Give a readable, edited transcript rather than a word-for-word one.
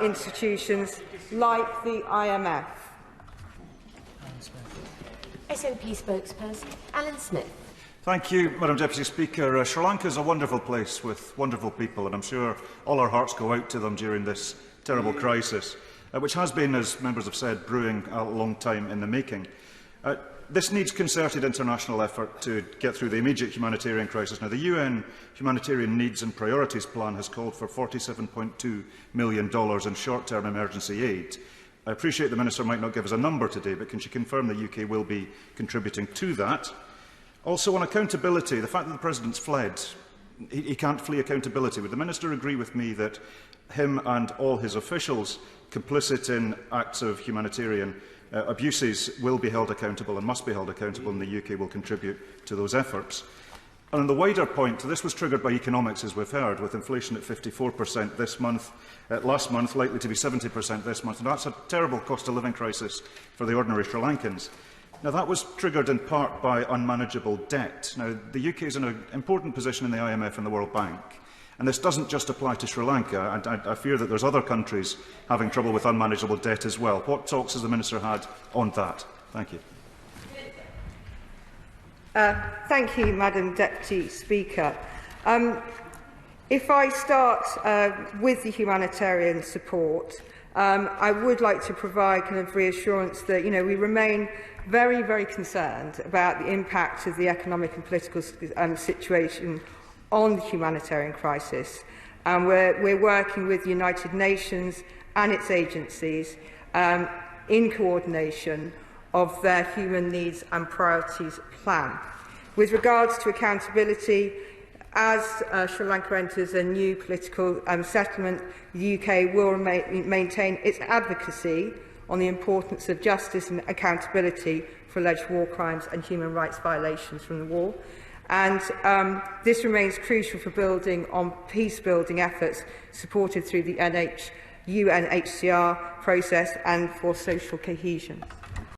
institutions like the IMF. SNP spokesperson Alyn Smith. Thank you, Madam Deputy Speaker. Sri Lanka is a wonderful place with wonderful people, and I'm sure all our hearts go out to them during this terrible crisis, which has been, as members have said, brewing a long time in the making. This needs concerted international effort to get through the immediate humanitarian crisis. Now, the UN Humanitarian Needs and Priorities Plan has called for $47.2 million in short-term emergency aid. I appreciate the Minister might not give us a number today, but can she confirm the UK will be contributing to that? Also, on accountability, the fact that the President's fled, he can't flee accountability. Would the Minister agree with me that him and all his officials complicit in acts of humanitarian abuses will be held accountable and must be held accountable, and the UK will contribute to those efforts? And on the wider point, this was triggered by economics, as we've heard, with inflation at 54% this month, last month, likely to be 70% this month, and that's a terrible cost of living crisis for the ordinary Sri Lankans. Now, that was triggered in part by unmanageable debt. Now, the UK is in an important position in the IMF and the World Bank, and this doesn't just apply to Sri Lanka, and I fear that there's other countries having trouble with unmanageable debt as well. What talks has the Minister had on that? Thank you. Thank you, Madam Deputy Speaker. If I start with the humanitarian support, I would like to provide kind of reassurance that we remain very, very concerned about the impact of the economic and political situation on the humanitarian crisis, and we're working with the United Nations and its agencies in coordination of their Human Needs and Priorities Plan. With regards to accountability, as Sri Lanka enters a new political settlement, the UK will maintain its advocacy on the importance of justice and accountability for alleged war crimes and human rights violations from the war. And this remains crucial for building on peace-building efforts supported through the UNHCR process and for social cohesion.